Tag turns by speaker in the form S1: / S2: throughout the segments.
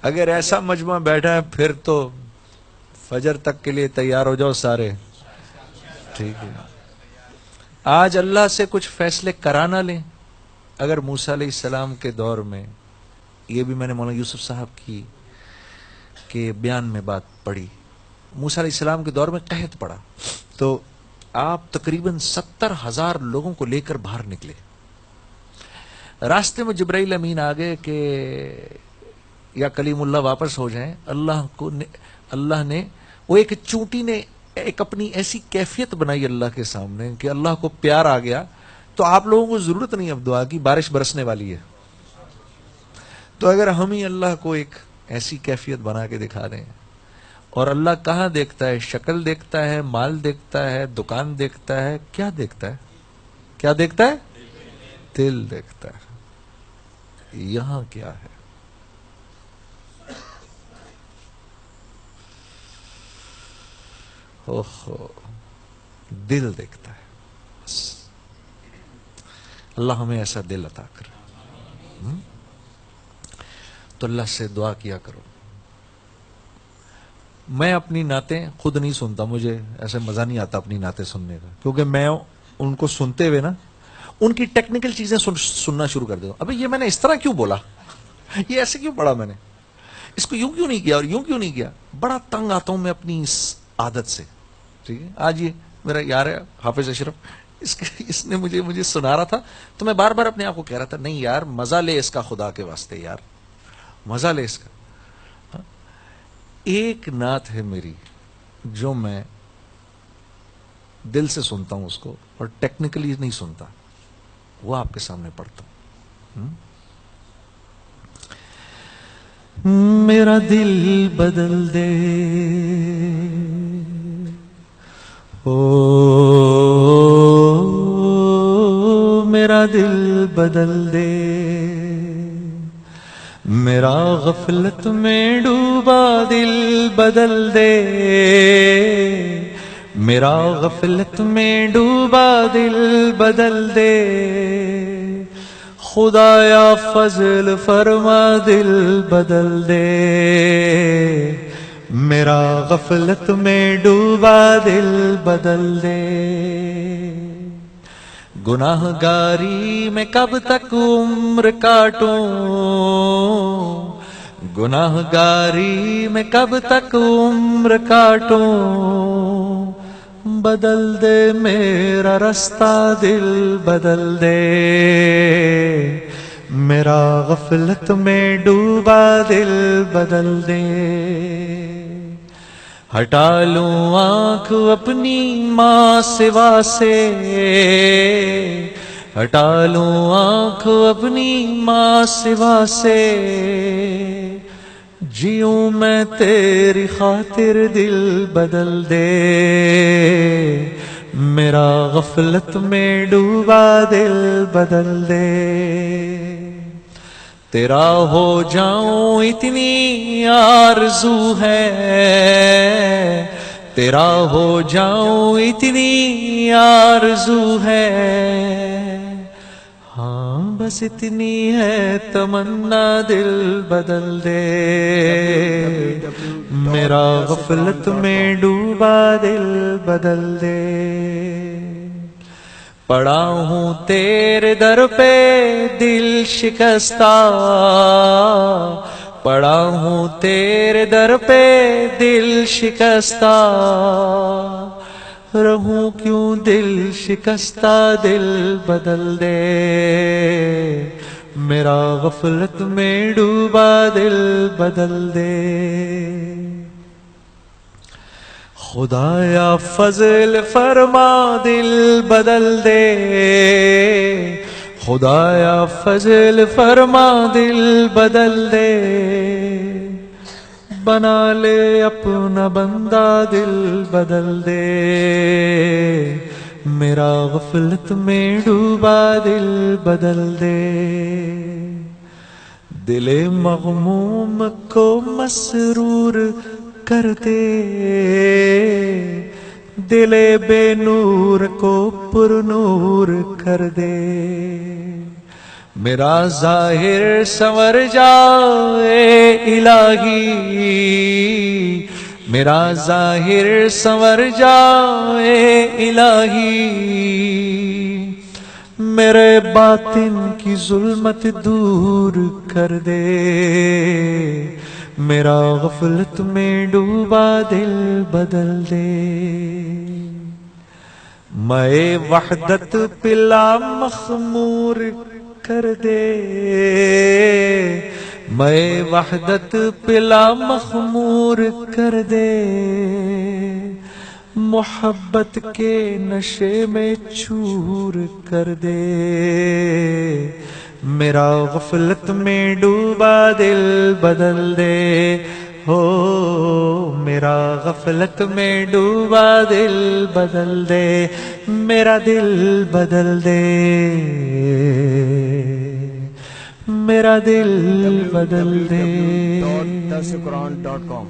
S1: اگر ایسا مجمع بیٹھا ہے پھر تو فجر تک کے لیے تیار ہو جاؤ سارے. ٹھیک ہے, آج اللہ سے کچھ فیصلے کرا نہ لیں. اگر موسیٰ علیہ السلام کے دور میں, یہ بھی میں نے مولانا یوسف صاحب کی کے بیان میں بات پڑھی, موسیٰ علیہ السلام کے دور میں قحط پڑا تو آپ تقریباً 70,000 لوگوں کو لے کر باہر نکلے. راستے میں جبرائیل امین آگئے کہ یا کلیم اللہ واپس ہو جائیں. اللہ نے وہ ایک چونٹی نے ایک اپنی ایسی کیفیت بنائی اللہ کے سامنے کہ اللہ کو پیار آ گیا, تو آپ لوگوں کو ضرورت نہیں اب دعا کی, بارش برسنے والی ہے. تو اگر ہم ہی اللہ کو ایک ایسی کیفیت بنا کے دکھا دیں, اور اللہ کہاں دیکھتا ہے؟ شکل دیکھتا ہے, مال دیکھتا ہے, دکان دیکھتا ہے, کیا دیکھتا ہے؟ کیا دیکھتا ہے؟ دل دیکھتا ہے. یہاں کیا ہے؟ اوہو, دل دیکھتا ہے. بس اللہ ہمیں ایسا دل عطا کرے. تو اللہ سے دعا کیا کرو. میں اپنی نعتیں خود نہیں سنتا, مجھے ایسے مزہ نہیں آتا اپنی نعتیں سننے کا, کیونکہ میں ان کو سنتے ہوئے نا ان کی ٹیکنیکل چیزیں سننا شروع کر دیتا ہوں. ابھی یہ میں نے اس طرح کیوں بولا, یہ ایسے کیوں پڑھا میں نے, اس کو یوں کیوں نہیں کیا اور یوں کیوں نہیں کیا. بڑا تنگ آتا ہوں میں اپنی اس عادت سے. ٹھیک ہے, آج یہ میرا یار ہے حافظ اشرف, اس نے مجھے سنا رہا تھا تو میں بار بار اپنے آپ کو کہہ رہا تھا نہیں یار مزہ لے اس کا, خدا کے واسطے یار مزہ لے اس کا. ایک نعت ہے میری جو میں دل سے سنتا ہوں اس کو اور ٹیکنیکلی نہیں سنتا, وہ آپ کے سامنے پڑھتا ہوں. میرا دل بدل دے او میرا دل بدل دے, میرا غفلت میں ڈوبا دل بدل دے, میرا غفلت میں ڈوبا دل بدل دے, خدایا فضل فرما دل بدل دے, میرا غفلت میں ڈوبا دل بدل دے. گناہ گاری میں کب تک عمر کاٹوں, گناہ گاری میں کب تک عمر کاٹوں, بدل دے میرا رستہ دل بدل دے, میرا غفلت میں ڈوبا دل بدل دے. ہٹا لوں آنکھ اپنی ماں سوا سے, ہٹا لوں آنکھ اپنی ماں سوا سے, جیوں میں تیری خاطر دل بدل دے, میرا غفلت میں ڈوبا دل بدل دے. تیرا ہو جاؤں اتنی آرزو ہے, تیرا ہو جاؤں اتنی آرزو ہے, ہاں بس اتنی ہے تمنا دل بدل دے, میرا غفلت میں ڈوبا دل بدل دے. پڑا ہوں تیرے در پہ دل شکستہ, پڑا ہوں تیرے در پہ دل شکستہ, رہوں کیوں دل شکستہ دل بدل دے, میرا غفلت میں ڈوبا دل بدل دے. خدایا فضل فرما دل بدل دے, خدایا فضل فرما دل بدل دے, بنا لے اپنا بندہ دل بدل دے, میرا غفلت میں ڈوبا دل بدل دے. دل مغموم کو مسرور کر دے, دل بے نور کو پر نور کر دے, میرا ظاہر سنور جائے الہی، میرا ظاہر سنور جائے الہی، میرے باطن کی ظلمت دور کر دے، میرا غفلت میں ڈوبا دل بدل دے، میں وحدت پلا مخمور کر دے، میں وحدت پلا مخمور کر دے، محبت کے نشے میں چور کر دے، میرا غفلت میں ڈوبا دل بدل دے، ہو میرا غفلت میں ڈوبا دل بدل دے، میرا دل بدل دے، میرا دل بدل دے۔
S2: www.darsequran.com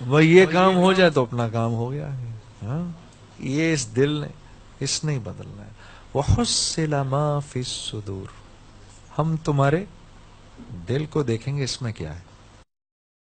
S1: وہ یہ کام ہو جائے تو اپنا کام ہو گیا، ہاں یہ اس دل نے اس نے ہی بدلنا ہے۔ وَحُصِّلَ مَا فِي الصُّدُورِ، ہم تمہارے دل کو دیکھیں گے اس میں کیا ہے۔